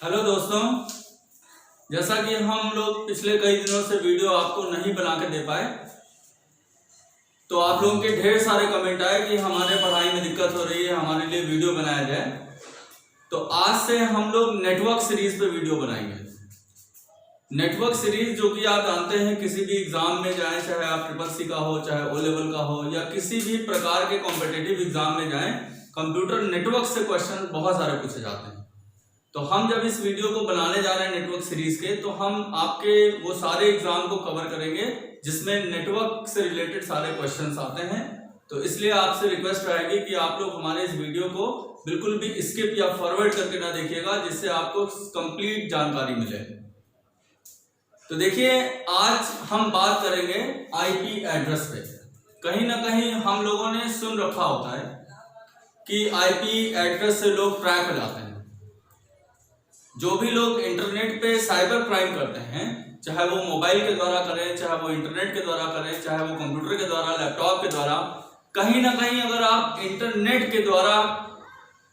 Hello दोस्तों, जैसा कि हम लोग पिछले कई दिनों से वीडियो आपको नहीं बना के दे पाए, तो आप लोगों के ढेर सारे कमेंट आए कि हमारे पढ़ाई में दिक्कत हो रही है, हमारे लिए वीडियो बनाया जाए। तो आज से हम लोग नेटवर्क सीरीज पे वीडियो बनाएंगे। नेटवर्क सीरीज जो कि आप जानते हैं, किसी भी एग्जाम में जाएं, चाहे आप ट्रिपल का हो, चाहे ओ लेवल का हो, या किसी भी प्रकार के कॉम्पिटिटिव एग्जाम में जाएं, कंप्यूटर नेटवर्क से क्वेश्चन बहुत सारे पूछे जाते हैं। तो हम जब इस वीडियो को बनाने जा रहे हैं नेटवर्क सीरीज के, तो हम आपके वो सारे एग्जाम को कवर करेंगे जिसमें नेटवर्क से रिलेटेड सारे क्वेश्चंस आते हैं। तो इसलिए आपसे रिक्वेस्ट रहेगी कि आप लोग हमारे इस वीडियो को बिल्कुल भी स्किप या फॉरवर्ड करके ना देखिएगा, जिससे आपको कंप्लीट जानकारी मिले। तो देखिए, आज हम बात करेंगे आईपी एड्रेस पे। कहीं ना कहीं हम लोगों ने सुन रखा होता है कि आईपी एड्रेस से लोग ट्रैक हो जाते हैं। जो भी लोग इंटरनेट पे साइबर क्राइम करते हैं, चाहे वो मोबाइल के द्वारा करें, चाहे वो इंटरनेट के द्वारा करें, चाहे वो कंप्यूटर के द्वारा, लैपटॉप के द्वारा, कहीं ना कहीं अगर आप इंटरनेट के द्वारा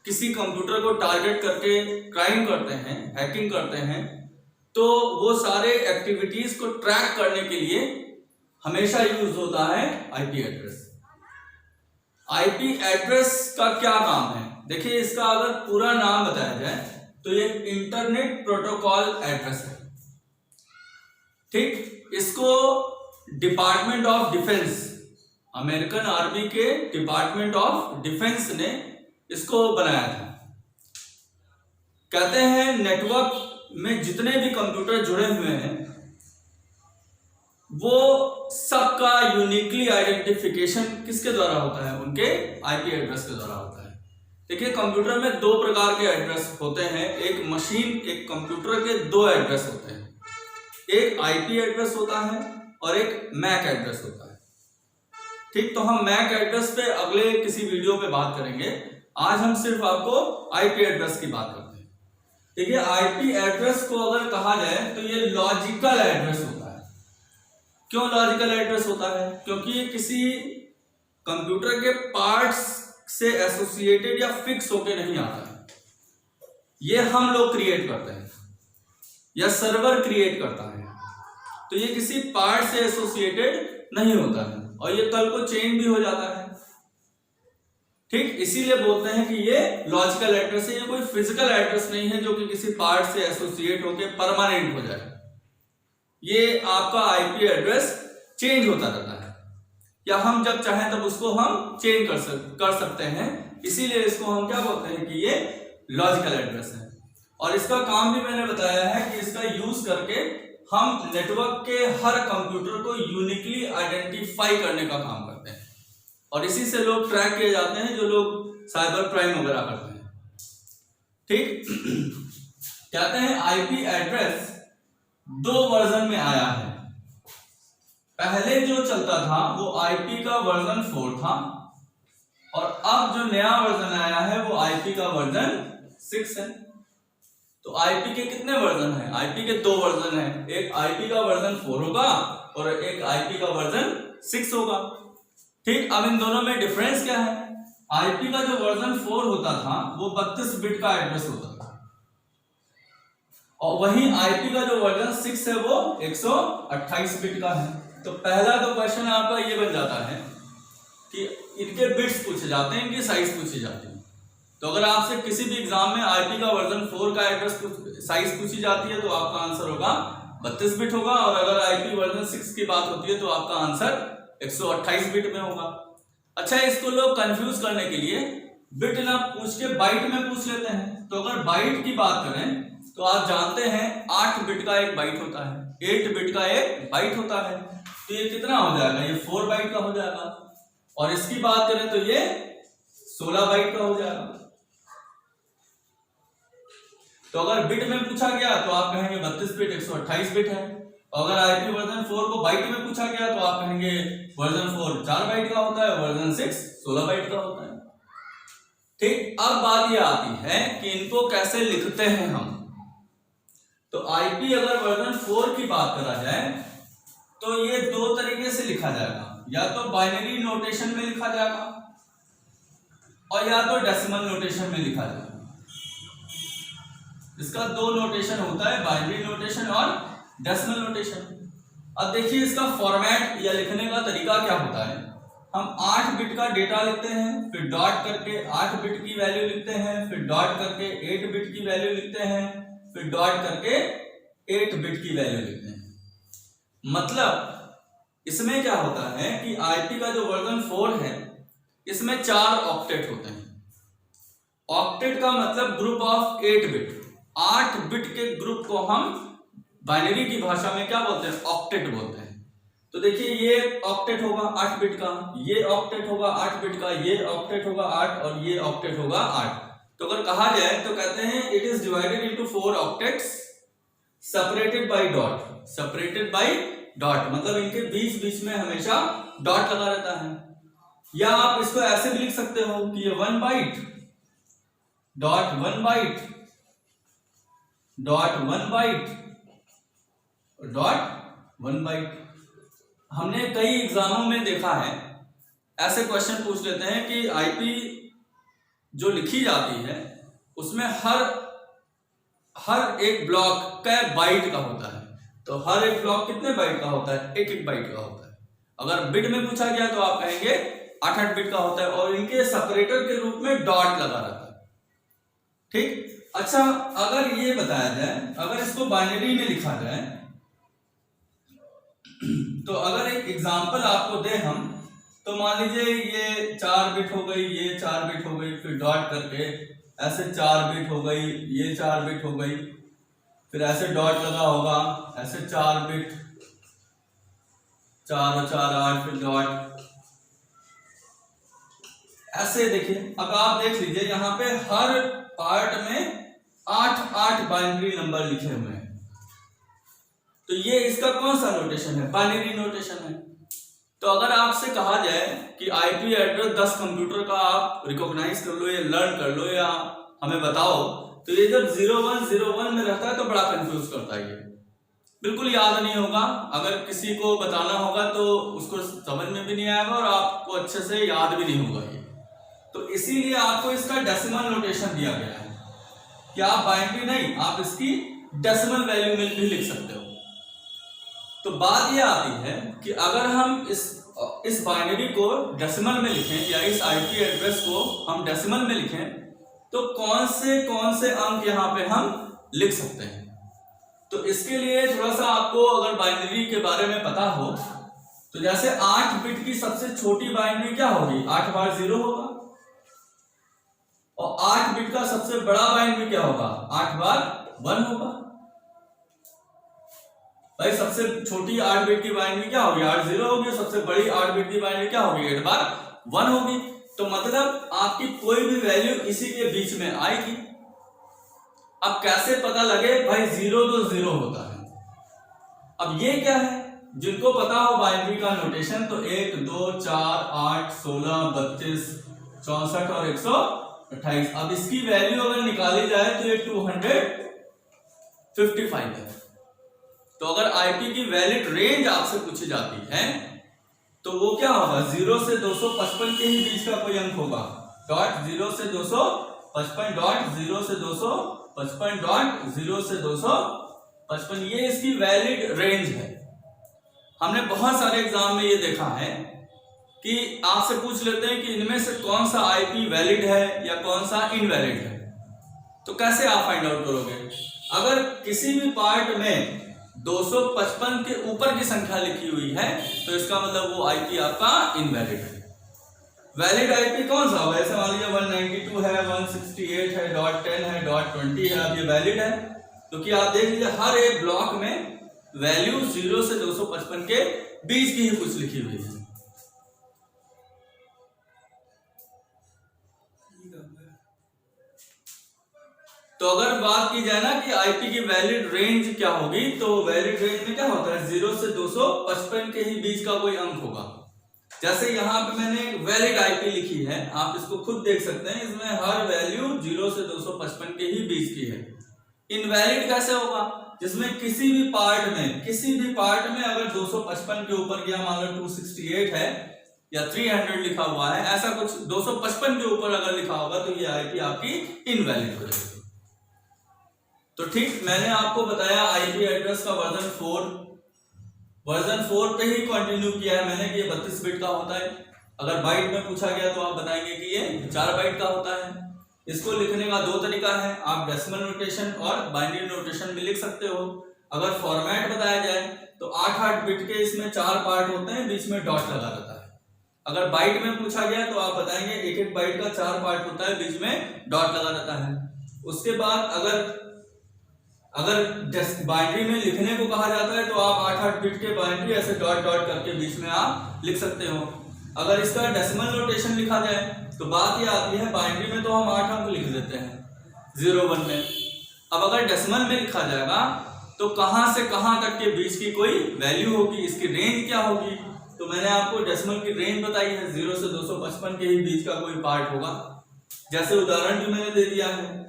किसी कंप्यूटर को टारगेट करके क्राइम करते हैं, हैकिंग करते हैं, तो वो सारे एक्टिविटीज को ट्रैक करने के लिए हमेशा यूज होता है आईपी एड्रेस। आईपी एड्रेस का क्या काम है? देखिए, इसका अगर पूरा नाम बताया जाए तो ये इंटरनेट प्रोटोकॉल एड्रेस है। ठीक, इसको department of defence, American army के डिपार्टमेंट ऑफ डिफेंस ने इसको बनाया था। कहते हैं नेटवर्क में जितने भी कंप्यूटर जुड़े हुए हैं, वो सबका यूनिकली आइडेंटिफिकेशन किसके द्वारा होता है? उनके आईपी एड्रेस के द्वारा होता है। देखिए, कंप्यूटर में दो प्रकार के एड्रेस होते हैं। एक मशीन, एक कंप्यूटर के दो एड्रेस होते हैं। एक आईपी एड्रेस होता है और एक मैक एड्रेस होता है। ठीक, तो हम मैक एड्रेस पे अगले किसी वीडियो पे बात करेंगे। आज हम सिर्फ आपको आईपी एड्रेस की बात करते हैं। देखिए, आईपी एड्रेस को अगर कहा जाए तो ये लॉजिकल एड्रेस होता है। क्यों लॉजिकल एड्रेस होता है? क्योंकि ये किसी कंप्यूटर के पार्ट्स से एसोसिएटेड या फिक्स होके नहीं आता है। ये हम लोग क्रिएट करते हैं या सर्वर क्रिएट करता है। तो ये किसी पार्ट से एसोसिएटेड नहीं होता है और ये कल को चेंज भी हो जाता है। ठीक, इसीलिए बोलते हैं कि ये लॉजिकल एड्रेस है। ये कोई फिजिकल एड्रेस नहीं है जो कि किसी पार्ट से एसोसिएट होके परमानेंट हो जाए। ये आपका आईपी एड्रेस चेंज होता रहता है, या हम जब चाहें तब उसको हम चेंज कर सकते हैं। इसीलिए इसको हम क्या बोलते हैं कि ये लॉजिकल एड्रेस है। और इसका काम भी मैंने बताया है कि इसका यूज करके हम नेटवर्क के हर कंप्यूटर को यूनिकली आइडेंटिफाई करने का काम करते हैं, और इसी से लोग ट्रैक किए जाते हैं जो लोग साइबर क्राइम वगैरह करते हैं। ठीक, कहते हैं आईपी एड्रेस दो वर्जन में आया है। पहले जो चलता था वो आईपी का वर्जन 4 था, और अब जो नया वर्जन आया है वो आईपी का वर्जन 6 है। तो आईपी के कितने वर्जन हैं? आईपी के दो वर्जन हैं। एक आईपी का वर्जन 4 होगा और एक आईपी का वर्जन 6 होगा। ठीक, अब इन दोनों में डिफरेंस क्या है? आईपी का जो वर्जन 4 होता था वो 32 बिट का एड्रेस होता था, और वहीं आईपी का जो वर्जन 6 है वो 128 बिट का है। तो पहला तो क्वेश्चन आपका ये बन जाता है कि इनके बिट्स पूछे जाते हैं, इनकी साइज पूछी जाती है। तो अगर आपसे किसी भी एग्जाम में आईपी का वर्जन 4 का एड्रेस साइज पूछी जाती है तो आपका आंसर होगा 32 बिट होगा, और अगर आईपी वर्जन 6 की बात होती है तो आपका आंसर 128 बिट में होगा। अच्छा, इसको लोग कंफ्यूज करने के लिए बिट ना पूछ के बाइट में पूछ लेते हैं। तो अगर बाइट की बात करें तो आप जानते हैं 8 बिट का एक बाइट होता है, 8 बिट का एक बाइट होता है। तो ये कितना हो जाएगा? ये 4 बाइट का हो जाएगा। और इसकी बात करें तो ये 16 बाइट का हो जाएगा। तो अगर बिट में पूछा गया तो आप कहेंगे 32 बिट 128 बिट है। और अगर आईपी वर्जन 4 को बाइट में पूछा गया तो आप कहेंगे वर्जन 4 4 बाइट का होता है, वर्जन 6 16 बाइट का होता है। ठीक, अब बात ये आती है कि इनको कैसे लिखते हैं हम। तो आईपी अगर वर्जन 4 की बात करा जाए तो ये दो तरीके से लिखा जाएगा, या तो बाइनरी नोटेशन में लिखा जाएगा और या तो डेसिमल नोटेशन में लिखा जाएगा। इसका दो नोटेशन होता है, बाइनरी नोटेशन और डेसिमल नोटेशन। अब देखिए इसका फॉर्मेट या लिखने का तरीका क्या होता है। हम 8 बिट का डेटा लिखते हैं, फिर डॉट करके 8 बिट की वैल्यू लिखते हैं, फिर डॉट करके 8 बिट की वैल्यू लिखते हैं, फिर डॉट करके 8 बिट की वैल्यू लिखते हैं। मतलब इसमें क्या होता है कि आईपी का जो वर्जन 4 है इसमें 4 ऑक्टेट होते हैं। ऑक्टेट का मतलब ग्रुप ऑफ 8 बिट। 8 बिट के ग्रुप को हम बाइनरी की भाषा में क्या बोलते हैं, ऑक्टेट बोलते हैं। तो देखिए ये ऑक्टेट होगा 8 बिट का, ये ऑक्टेट होगा 8 बिट का, ये ऑक्टेट होगा 8 और ये ऑक्टेट होगा 8। तो अगर कहा जाए तो कहते हैं it is divided into 4 octets separated by dot. Separated by dot मतलब इनके बीच बीच में हमेशा डॉट लगा रहता है। या आप इसको ऐसे भी लिख सकते हो कि ये 1 byte dot 1 byte dot 1 byte dot 1 byte. हमने कई एग्जामों में देखा है ऐसे क्वेश्चन पूछ लेते हैं कि आईपी जो लिखी जाती है उसमें हर एक ब्लॉक कै बाइट का होता है। तो हर एक ब्लॉक कितने बाइट का होता है, 1 बाइट का होता है। अगर बिट में पूछा गया तो आप कहेंगे 8 बिट का होता है और इनके सेपरेटर के रूप में डॉट लगा रहता है। ठीक। अच्छा, अगर ये बताया जाए, अगर इसको बाइनरी में लिखा जाए तो अगर एक एग्जांपल आपको दे हम, तो मान लीजिए ये 4 बिट हो गई, ये 4 बिट हो गई, फिर डॉट करके ऐसे 4 बिट हो गई, ये 4 बिट हो गई, फिर ऐसे डॉट लगा होगा, ऐसे 4 बिट, 4 और 4 8, फिर डॉट ऐसे। देखिए अब आप देख लीजिए यहाँ पे हर पार्ट में 8 बाइनरी नंबर लिखे हुए हैं। तो ये इसका कौन सा नोटेशन है, बाइनरी नोटेशन है। तो अगर आपसे कहा जाए कि आईपी एड्रेस 10 कंप्यूटर का आप रिकॉग्नाइज कर लो या लर्न कर लो या हमें बताओ, तो ये जब 0101 में रहता है तो बड़ा कंफ्यूज करता है। ये बिल्कुल याद नहीं होगा। अगर किसी को बताना होगा तो उसको समझ में भी नहीं आएगा और आपको अच्छे से याद भी नहीं होगा ये। तो इसीलिए आपको इसका डेसिमल नोटेशन दिया गया है कि आप बाइनरी नहीं, आप इसकी डेसिमल वैल्यू में भी लिख सकते हो। तो बात यह आती है कि अगर हम इस बाइनरी को डेसिमल में लिखें या इस आईपी एड्रेस को हम डेसिमल में लिखें तो कौन से अंक यहाँ पे हम लिख सकते हैं। तो इसके लिए थोड़ा सा आपको अगर बाइनरी के बारे में पता हो तो जैसे 8 बिट की सबसे छोटी बाइनरी क्या होगी, 8 बार 0 होगा। और 8 बिट का सबसे बड़ा बाइनरी क्या होगा, 8 बार 1 होगा। भाई सबसे छोटी 8 बिट की बाइनरी क्या होगी, 8 0 होगी। सबसे बड़ी 8 बिट की बाइनरी क्या होगी, 8 बार 1 होगी। तो मतलब आपकी कोई भी वैल्यू इसी के बीच में आएगी। अब कैसे पता लगे, भाई 0 तो 0 होता है। अब ये क्या है, जिनको पता हो बाइनरी का नोटेशन तो 1 2 4 8 16 32 64 और 128। अब इसकी वैल्यू अगर निकाली जाए तो ये 255 है। तो अगर आईपी की वैलिड रेंज आपसे पूछी जाती है तो वो क्या होगा, 0 से 255 के ही बीच का कोई अंक होगा। डॉट 0 से 255 डॉट 0 से 255 डॉट 0 से 255, ये इसकी वैलिड रेंज है। हमने बहुत सारे एग्जाम में ये देखा है कि आपसे पूछ लेते हैं कि इनमें से कौन सा आईपी वैलिड है या कौन सा इनवैलिड है। तो कैसे आप फाइंड आउट करोगे, अगर किसी भी पार्ट में 255 के ऊपर की संख्या लिखी हुई है तो इसका मतलब वो आईपी आपका इनवैलिड है। वैलिड आईपी कौन सा होगा, ऐसे मान लीजिए 192 है, 168 है, डॉट 10 है, डॉट 20 है। अब ये वैलिड है क्योंकि आप देख लीजिए हर एक ब्लॉक में वैल्यू 0 से 255 के बीच की ही कुछ लिखी हुई है। तो अगर बात की जाए ना कि आईपी की वैलिड रेंज क्या होगी, तो वैलिड रेंज में क्या होता है, 0 से 255 के ही बीच का कोई अंक होगा। जैसे यहाँ पे मैंने एक वैलिड आईपी लिखी है, आप इसको खुद देख सकते हैं, इसमें हर वैल्यू 0 से 255 के ही बीच की है। इनवैलिड कैसे होगा, जिसमें किसी भी पार्ट में अगर 255 के ऊपर गया, मान लो 268 है या 300 लिखा हुआ है, ऐसा कुछ 255 के ऊपर अगर लिखा होगा तो ये आईपी आपकी इनवैलिड हो जाएगी। तो ठीक मैंने आपको बताया आईपी एड्रेस का वर्जन 4 पे ही कंटिन्यू किया है मैंने कि ये 32 बिट का होता है। अगर बाइट में पूछा गया तो आप बताएंगे कि ये 4 बाइट का होता है। इसको लिखने का दो तरीका है, आप डेसिमल नोटेशन और बाइनरी नोटेशन में लिख सकते हो। अगर फॉर्मेट बताया जाए तो 8-8 बिट के इसमें 4 पार्ट होते हैं, बीच में डॉट लगा रहता है। अगर बाइट में पूछा गया तो आप बताएंगे 1-1 बाइट का 4 पार्ट होता है, बीच में डॉट लगा रहता है। उसके बाद अगर बाइनरी में लिखने को कहा जाता है तो आप 8-8 बिट के बाइनरी ऐसे डॉट डॉट करके बीच में आप लिख सकते हो। अगर इसका डेसिमल नोटेशन लिखा जाए तो बात ये आती है, बाइनरी में तो हम 8 अंक लिख देते हैं 0-1 में। अब अगर डेसिमल में लिखा जाएगा तो कहां से कहां तक के बीच की कोई वैल्यू होगी, इसकी रेंज क्या होगी। तो मैंने आपको डेसिमल की रेंज बताई है, 0 से 255 के ही बीच का कोई पार्ट होगा, जैसे उदाहरण भी मैंने दे दिया है।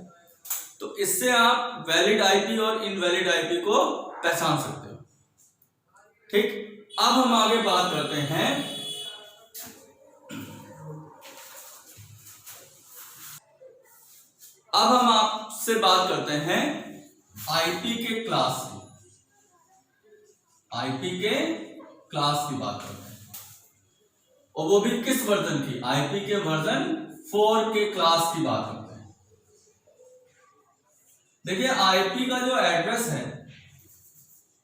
तो इससे आप वैलिड आईपी और इनवैलिड आईपी को पहचान सकते हो। ठीक, अब हम आगे बात करते हैं अब हम आपसे बात करते हैं आईपी के क्लास की। आईपी के क्लास की बात करते हैं, और वो भी किस वर्जन की, आईपी के वर्जन 4 के क्लास की बात करते हैं। देखिए आईपी का जो एड्रेस है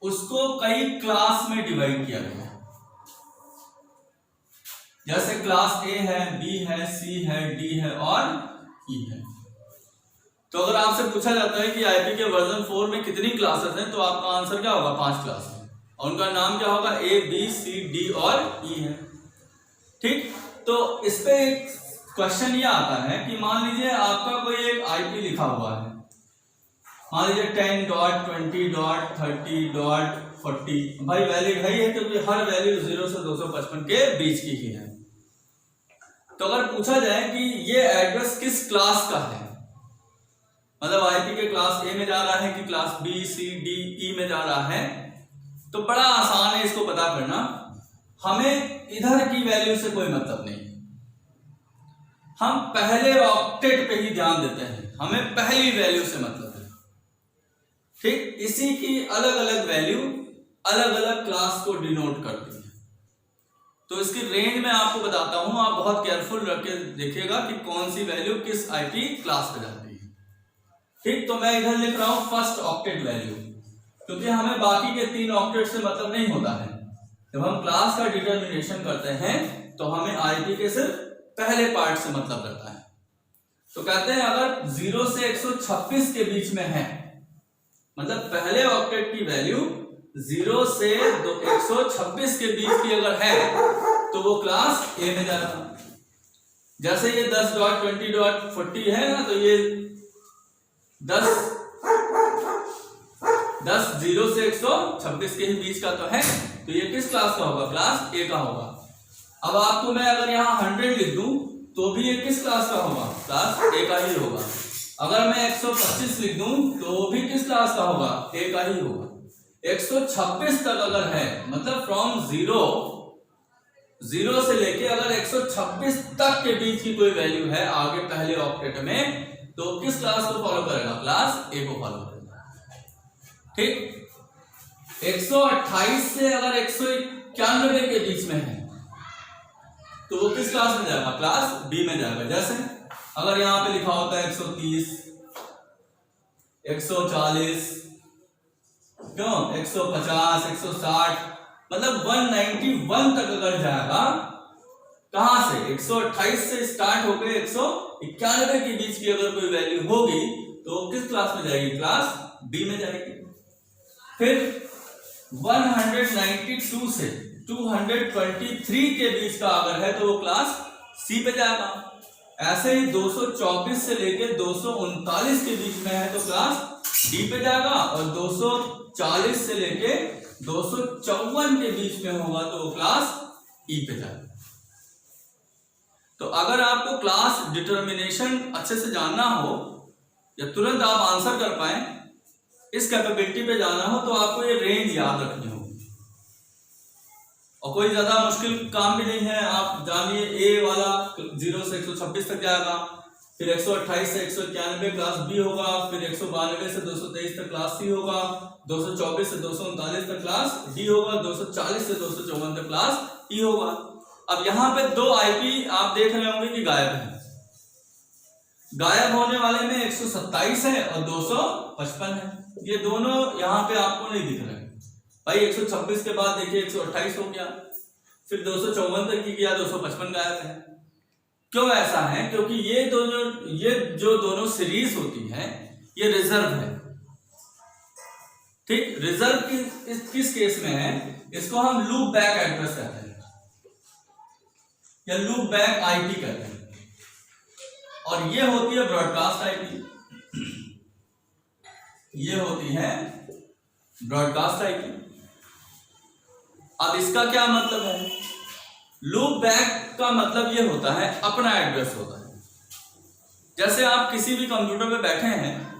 उसको कई क्लास में डिवाइड किया गया है। जैसे क्लास ए है, बी है, सी है, डी है और ई है। तो अगर आपसे पूछा जाता है कि आईपी के वर्जन 4 में कितनी क्लासेस हैं तो आपका आंसर क्या होगा, 5 क्लास है, और उनका नाम क्या होगा, ए, बी, सी, डी और ई है। ठीक, तो इस पे एक क्वेश्चन ये आता है कि मान लीजिए आपका कोई एक आईपी लिखा हुआ है, मान लीजिए 10.20.30.40, भाई वैलिड है ये क्योंकि हर वैल्यू 0 से 255 के बीच की ही है। तो अगर पूछा जाए कि ये एड्रेस किस क्लास का है, मतलब आईपी के क्लास ए में जा रहा है कि क्लास बी, सी, डी, ई में जा रहा है, तो बड़ा आसान है इसको पता करना। हमें इधर की वैल्यू से कोई मतलब नहीं, हम पहले ऑक्टेट पे ही ध्यान देते हैं, हमें पहली वैल्यू से मतलब है। ठीक, इसी की अलग अलग वैल्यू अलग अलग क्लास को डिनोट करती है। तो इसकी रेंज में आपको बताता हूं, आप बहुत केयरफुल रख के देखिएगा कि कौन सी वैल्यू किस आईपी क्लास पे जाती है। ठीक, तो मैं इधर लिख रहा हूं फर्स्ट ऑक्टेट वैल्यू, क्योंकि हमें बाकी के 3 ऑक्टेट से मतलब नहीं होता है। जब हम क्लास का डिटर्मिनेशन करते हैं तो हमें आईपी के सिर्फ पहले पार्ट से मतलब रहता है। तो कहते हैं अगर 0 से 126 के बीच में है, मतलब पहले ऑक्टेट की वैल्यू 0 से 126 के बीच की अगर है तो वो क्लास ए में जाएगा। जैसे ये 10.20.40 है ना, तो ये 10 0 से 126 के ही बीच का तो है, तो ये किस क्लास का होगा, क्लास ए का होगा। अब आपको मैं अगर यहाँ 100 लिख दूं तो भी ये किस क्लास का होगा, क्लास ए का ही होगा। अगर मैं 125 लिख दूं तो भी किस क्लास का होगा, ए का ही होगा। 126 तक अगर है, मतलब फ्रॉम 0 से लेके अगर 126 तक के बीच की कोई वैल्यू है आगे पहले ऑक्टेट में, तो किस क्लास को फॉलो करेगा, क्लास ए को फॉलो करेगा। ठीक, 128 से अगर 191 के बीच में है तो वो किस क्लास में जाएगा, क्लास बी में जाएगा। जैसे अगर यहां पे लिखा होता है 130, 140, क्यों 150, 160, मतलब 191 तक अगर जाएगा, कहां से, 128 से स्टार्ट होकर 191 के बीच की अगर कोई वैल्यू होगी तो किस क्लास में जाएगी, क्लास बी में जाएगी। फिर 192 से 223 के बीच का अगर है तो वो क्लास सी पे जाएगा। ऐसे ही 224 से लेके 239 के बीच में है तो क्लास डी पे जाएगा, और 240 से लेके 254 के बीच में होगा तो वो क्लास ई पे जाएगा। तो अगर आपको क्लास डिटर्मिनेशन अच्छे से जानना हो या तुरंत आप आंसर कर पाए, इस कैपेबिलिटी पे जाना हो, तो आपको ये रेंज याद रखनी होगी। और कोई ज्यादा मुश्किल काम भी नहीं है, आप जानिए ए वाला 0 से 126 तक जाएगा, फिर 128 से 191 क्लास बी होगा, फिर 192 से 223 तक क्लास सी होगा, 224 से 239 तक क्लास डी होगा, 240 से 254 तक क्लास ई होगा। अब यहाँ पे दो आईपी आप देख रहे होंगे कि गायब है। गायब होने वाले में 127 है और 255 है, ये दोनों यहाँ पे आपको नहीं दिख रहे भाई। 126 के बाद देखिए 128 हो गया, फिर 254 तक की गया, 255 गायब है। क्यों ऐसा है? क्योंकि ये जो दोनों सीरीज होती है ये रिजर्व है। ठीक, रिजर्व किस केस में है? इसको हम लूप बैक एड्रेस कहते हैं या लूप बैक आईपी कहते हैं, और ये होती है ब्रॉडकास्ट आईपी, ये होती है ब्रॉडकास्ट आईपी। अब इसका क्या मतलब है? लूप बैक का मतलब ये होता है अपना एड्रेस होता है। जैसे आप किसी भी कंप्यूटर पे बैठे हैं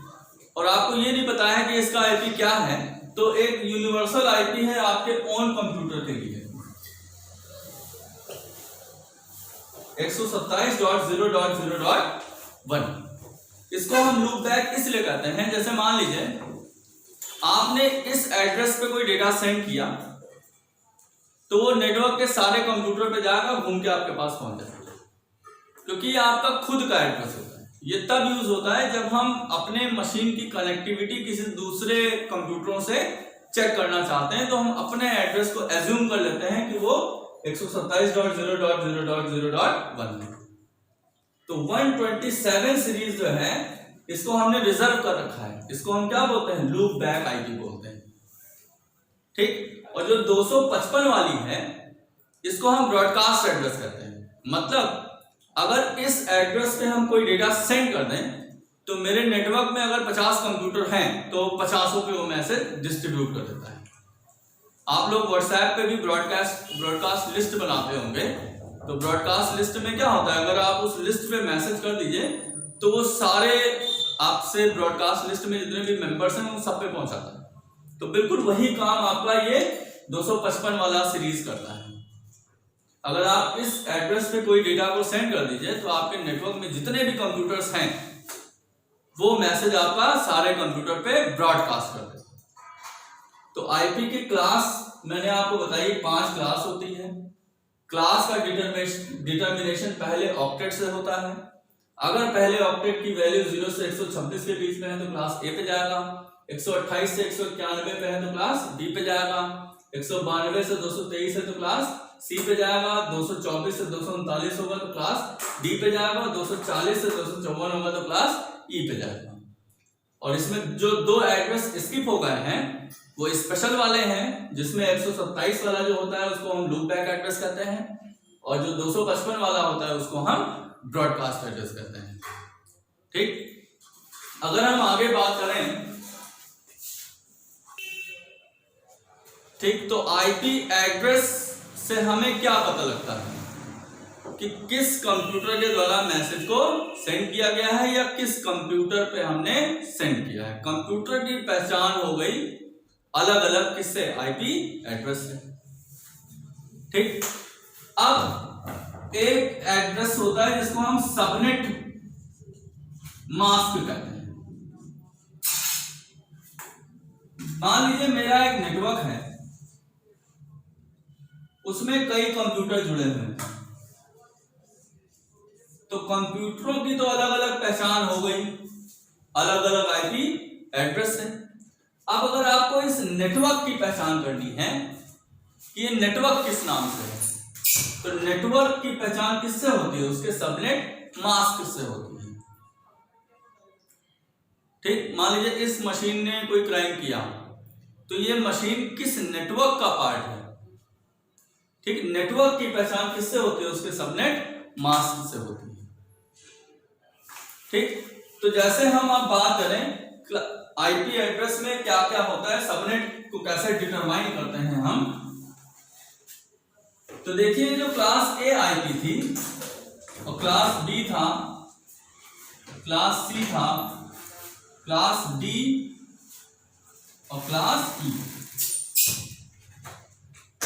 और आपको ये नहीं पता है कि इसका आईपी क्या है, तो एक यूनिवर्सल आईपी है आपके ओन कंप्यूटर के लिए, 127.0.0.1। इसको हम लूप बैक इसलिए कहते हैं, जैसे मान लीजिए आपने इस एड्रेस पे कोई डेटा सेंड किया तो वो नेटवर्क के सारे कंप्यूटर पे जाएगा, घूम के आपके पास पहुंच जाएगा, क्योंकि ये आपका खुद का एड्रेस होता है। ये तब यूज होता है जब हम अपने मशीन की कनेक्टिविटी किसी दूसरे कंप्यूटरों से चेक करना चाहते हैं, तो हम अपने एड्रेस को एज्यूम कर लेते हैं कि वो 127.0.0.0.1 है। तो 127 सीरीज जो है इसको हमने रिजर्व कर रखा है, इसको हम क्या बोलते हैं? लूप बैक आईपी बोलते हैं। ठीक, और जो 255 वाली है इसको हम ब्रॉडकास्ट एड्रेस कहते हैं। मतलब अगर इस एड्रेस पे हम कोई डेटा सेंड कर दें तो मेरे नेटवर्क में अगर 50 कंप्यूटर हैं तो 50 पे वो मैसेज डिस्ट्रीब्यूट कर देता है। आप लोग व्हाट्सएप पे भी ब्रॉडकास्ट लिस्ट बनाते होंगे, तो ब्रॉडकास्ट लिस्ट में क्या होता है? अगर आप उस लिस्ट पे मैसेज कर दीजिए तो वो सारे आपसे ब्रॉडकास्ट लिस्ट में जितने भी मेंबर्स हैं वो सब पे पहुंचाता है। तो बिल्कुल वही काम आपका ये 255 वाला सीरीज करता है। अगर आप इस एड्रेस पे कोई डेटा को सेंड कर दीजिए तो आपके नेटवर्क में जितने भी कंप्यूटर्स हैं वो मैसेज आपका सारे कंप्यूटर पे ब्रॉडकास्ट कर देता है। तो आईपी की क्लास मैंने आपको बताई 5 क्लास होती है। क्लास का डिटर्मिनेशन पहले ऑक्टेट से होता है। अगर पहले ऑक्टेट की वैल्यू 0 से 126 के बीच में है तो क्लास ए पे जाएगा, 128 से 191 पे है तो क्लास बी पे जाएगा, 192 से 223 है तो क्लास सी पे जाएगा, 224 से 239 होगा तो क्लास डी पे जाएगा, 240 से 254 होगा तो क्लास ई पे जाएगा। और इसमें जो दो एड्रेस स्किप हो गए हैं वो स्पेशल वाले हैं, जिसमें 127 वाला जो होता है उसको हम लूप बैक एड्रेस कहते हैं, और जो 255 वाला होता है उसको हम ब्रॉडकास्ट एड्रेस कहते हैं। ठीक, अगर हम आगे बात करें, ठीक, तो आईपी एड्रेस से हमें क्या पता लगता है कि किस कंप्यूटर के द्वारा मैसेज को सेंड किया गया है या किस कंप्यूटर पे हमने सेंड किया है। कंप्यूटर की पहचान हो गई अलग अलग किससे? आईपी एड्रेस से। ठीक, अब एक एड्रेस होता है जिसको हम सबनेट मास्क कहते हैं। मान लीजिए मेरा एक नेटवर्क है, उसमें कई कंप्यूटर जुड़े हुए हैं, तो कंप्यूटरों की तो अलग अलग पहचान हो गई, अलग अलग आईपी एड्रेस है। अब अगर आपको इस नेटवर्क की पहचान करनी है कि ये नेटवर्क किस नाम से है, तो नेटवर्क की पहचान किससे होती है? उसके सबनेट मास्क से होती है। ठीक, मान लीजिए इस मशीन ने कोई क्राइम किया तो ये मशीन किस नेटवर्क का पार्ट है? ठीक, नेटवर्क की पहचान किससे होती है? उसके सबनेट मास्क से होती है। ठीक, तो जैसे हम अब बात करें आईपी एड्रेस में क्या क्या होता है, सबनेट को कैसे डिटरमाइन करते हैं हम, तो देखिए जो क्लास ए आईपी थी और क्लास बी था, क्लास सी था, क्लास डी और क्लास ई,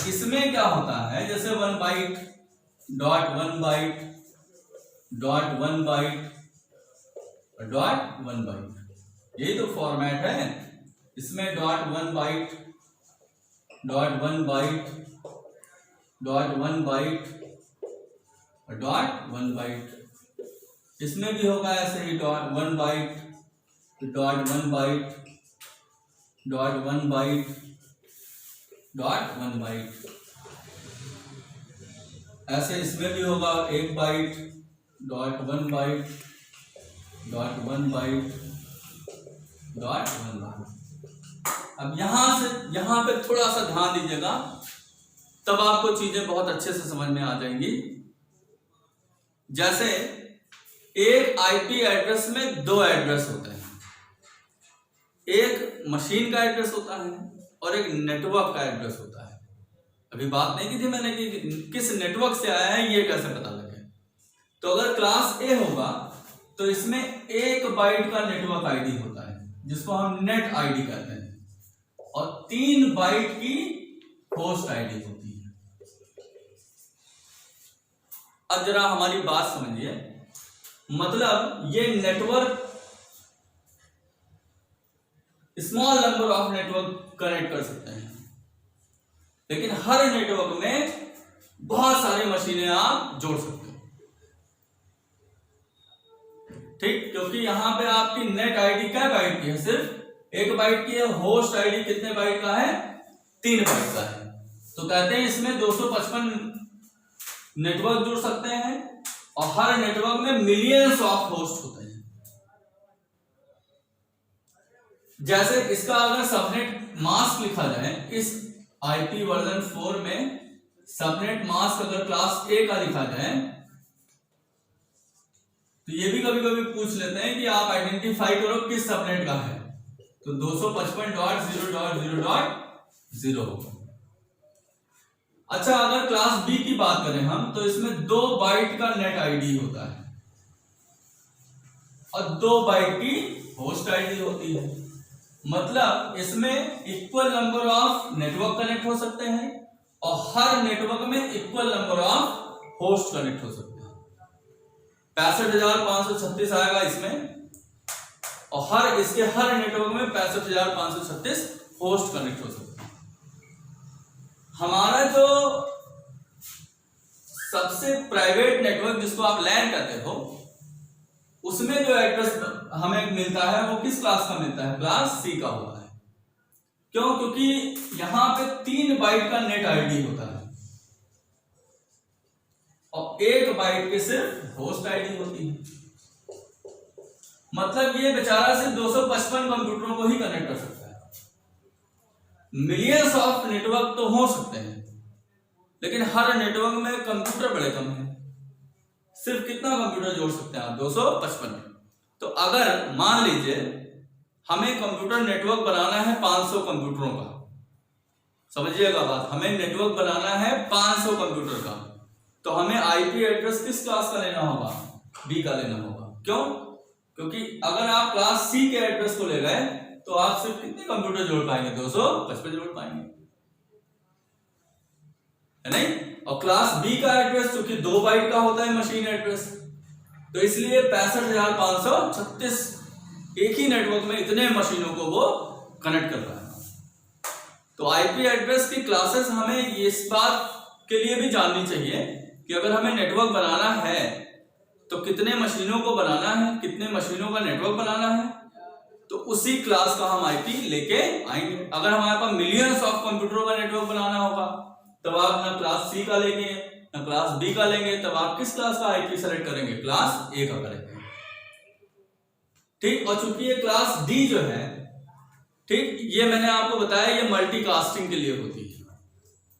इसमें क्या होता है? जैसे 1 बाइट, .1 बाइट, .1 बाइट, .1 बाइट। यही तो फॉर्मेट है। इसमें .1 बाइट, .1 बाइट, .1 बाइट, .1 बाइट। इसमें भी होगा ऐसे ही .1 बाइट, .1 बाइट, .1 बाइट, .1 बाइट। ऐसे इसमें भी होगा 1 बाइट, .1 बाइट, .1 बाइट, .1 बाइट। अब यहां पे थोड़ा सा ध्यान दीजिएगा, तब आपको चीजें बहुत अच्छे से समझ में आ जाएंगी। जैसे एक आईपी एड्रेस में दो एड्रेस होते हैं, एक मशीन का एड्रेस होता है और एक नेटवर्क का एड्रेस होता है। अभी बात नहीं की थी मैंने कि किस नेटवर्क से आया है ये कैसे पता लगे। तो अगर क्लास ए होगा तो इसमें 1 बाइट का नेटवर्क आईडी होता है जिसको हम नेट आईडी कहते हैं, और 3 बाइट की होस्ट आईडी होती है। अब जरा हमारी बात समझिए, मतलब ये network small number of network connect कर सकते हैं, लेकिन हर नेटवर्क में बहुत सारी मशीनें आप जोड़ सकते हो। ठीक, क्योंकि यहां पे आपकी नेट आईडी क्या बाइट की है, सिर्फ 1 बाइट की है। होस्ट आईडी कितने बाइट का है, 3 बाइट का है। तो कहते हैं इसमें 255 नेटवर्क जुड़ सकते हैं और हर नेटवर्क में मिलियंस ऑफ होस्ट होते हैं। जैसे इसका अगर सबनेट मास्क लिखा जाए, इस आईपी वर्जन 4 में सबनेट मास्क अगर क्लास ए का लिखा जाए, तो ये भी कभी कभी पूछ लेते हैं कि आप आइडेंटिफाई करो किस सबनेट का है, तो 255.0.0.0 होगा। अच्छा, अगर क्लास बी की बात करें हम, तो इसमें 2 बाइट का नेट आईडी होता है और 2 बाइट की होस्ट आईडी होती है। मतलब इसमें equal number of network connect हो सकते हैं और हर नेटवर्क में equal number of host connect हो सकते हैं। 65,536 आएगा इसमें, और इसके हर नेटवर्क में 65,536 होस्ट कनेक्ट हो सकते हैं। हमारा जो सबसे प्राइवेट नेटवर्क जिसको आप लैन कहते हो, उसमें जो एड्रेस हमें मिलता है वो किस क्लास का मिलता है, क्लास सी का होता है। क्यों? क्योंकि यहां पे 3 बाइट का नेट आईडी होता है और 1 बाइट के सिर्फ होस्ट आईडी होती है। मतलब ये बेचारा सिर्फ 255 कंप्यूटरों को ही कनेक्ट कर सकता है। मिलियंस ऑफ नेटवर्क तो हो सकते हैं, लेकिन हर नेटवर्क में कंप्यूटर बड़े कम है। सिर्फ कितना कंप्यूटर जोड़ सकते हैं आप, 255। तो अगर मान लीजिए हमें कंप्यूटर नेटवर्क बनाना है 500 कंप्यूटरों का, समझिएगा बात, हमें नेटवर्क बनाना है 500 कंप्यूटर का, तो हमें आईपी एड्रेस किस क्लास का लेना होगा, बी का लेना होगा। क्यों? क्योंकि अगर आप क्लास सी के एड्रेस को ले गए तो आप सिर्फ कितने कंप्यूटर जोड़ पाएंगे, 255 जोड़ पाएंगे, है नहीं। और क्लास बी का एड्रेस चूंकि 2 बाइट का होता है मशीन एड्रेस, तो इसलिए 65,536 एक ही नेटवर्क में इतने मशीनों को वो कनेक्ट कर रहा है। तो आईपी एड्रेस की क्लासेस हमें इस बात के लिए भी जाननी चाहिए कि अगर हमें नेटवर्क बनाना है तो कितने मशीनों को बनाना है, कितने मशीनों का नेटवर्क बनाना है, तो उसी क्लास का हम आईपी लेके आएंगे। अगर हमारे पास मिलियंस ऑफ कंप्यूटरों का नेटवर्क बनाना होगा तब आप ना क्लास सी का लेंगे ना क्लास बी का लेंगे, तब आप किस क्लास का आईपी सेलेक्ट करेंगे, क्लास ए का करेंगे। ठीक, और चूंकि ये क्लास डी जो है, ठीक, ये मैंने आपको बताया ये मल्टीकास्टिंग के लिए होती है।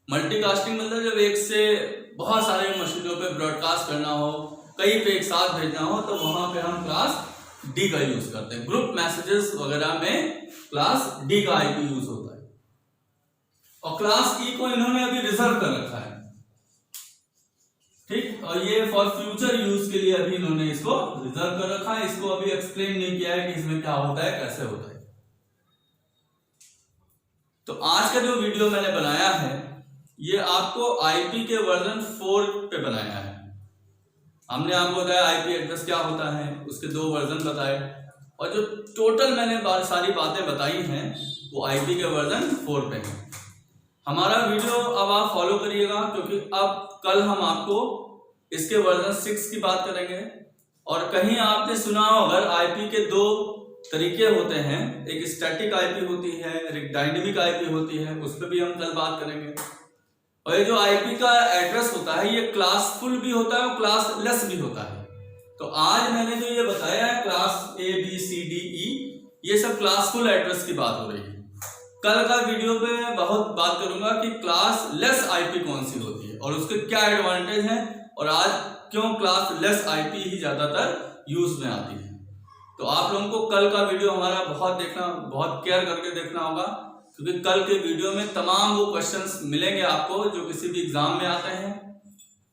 मल्टीकास्टिंग मतलब जब एक से बहुत सारे मशीनों पे ब्रॉडकास्ट करना हो, कहीं पे एक साथ भेजना हो, तो वहां पे हम क्लास डी का यूज करते हैं। ग्रुप मैसेजेस वगैरह में क्लास डी का आईपी यूज होता है। और क्लास ई को इन्होंने अभी रिजर्व कर रखा है, ठीक, और ये फॉर फ्यूचर यूज के लिए अभी इन्होंने इसको रिजर्व कर रखा है। इसको अभी एक्सप्लेन नहीं किया है कि इसमें क्या होता है, कैसे होता है। तो आज का जो वीडियो मैंने बनाया है ये आपको आईपी के वर्जन 4 पे बनाया है। हमने आपको बताया आईपी एड्रेस क्या होता है, उसके 2 वर्जन बताए, और जो टोटल मैंने सारी बातें बताई हैं वो आईपी के वर्जन 4 पे है। हमारा वीडियो अब आप फॉलो करिएगा, क्योंकि अब कल हम आपको इसके वर्जन 6 की बात करेंगे। और कहीं आपने सुना हो अगर आईपी के 2 तरीके होते हैं, एक स्टैटिक आईपी होती है, एक डायनेमिक आईपी होती है, उस पर भी हम कल बात करेंगे। और ये जो आईपी का एड्रेस होता है ये क्लासफुल भी होता है और क्लास लेस भी होता है। तो आज मैंने जो ये बताया है class A B C D E, ये सब क्लासफुल एड्रेस की बात हो रही है। कल का वीडियो पे बहुत बात करूंगा कि क्लास लेस आईपी कौन सी होती है और उसके क्या एडवांटेज हैं, और आज क्यों क्लास लेस आईपी ही ज्यादातर यूज में आती है। तो आप लोगों को कल का वीडियो हमारा बहुत केयर करके देखना होगा, क्योंकि कल के वीडियो में तमाम वो क्वेश्चंस मिलेंगे आपको जो किसी भी एग्जाम में आते हैं,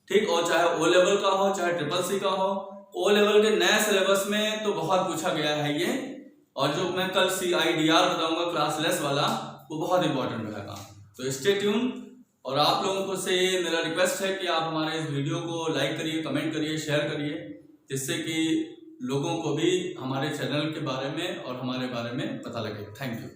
ठीक। और चाहे ओ लेवल का हो चाहे CCC का हो, ओ लेवल के नए सिलेबस में तो बहुत पूछा गया है ये, और जो मैं कल CIDR बताऊंगा क्लास लेस वाला, वो बहुत इंपॉर्टेंट रहेगा। तो स्टे ट्यून। और आप लोगों को से मेरा रिक्वेस्ट है कि आप हमारे इस वीडियो को लाइक करिए, कमेंट करिए, शेयर करिए, जिससे कि लोगों को भी हमारे चैनल के बारे में और हमारे बारे में पता लगे। Thank you.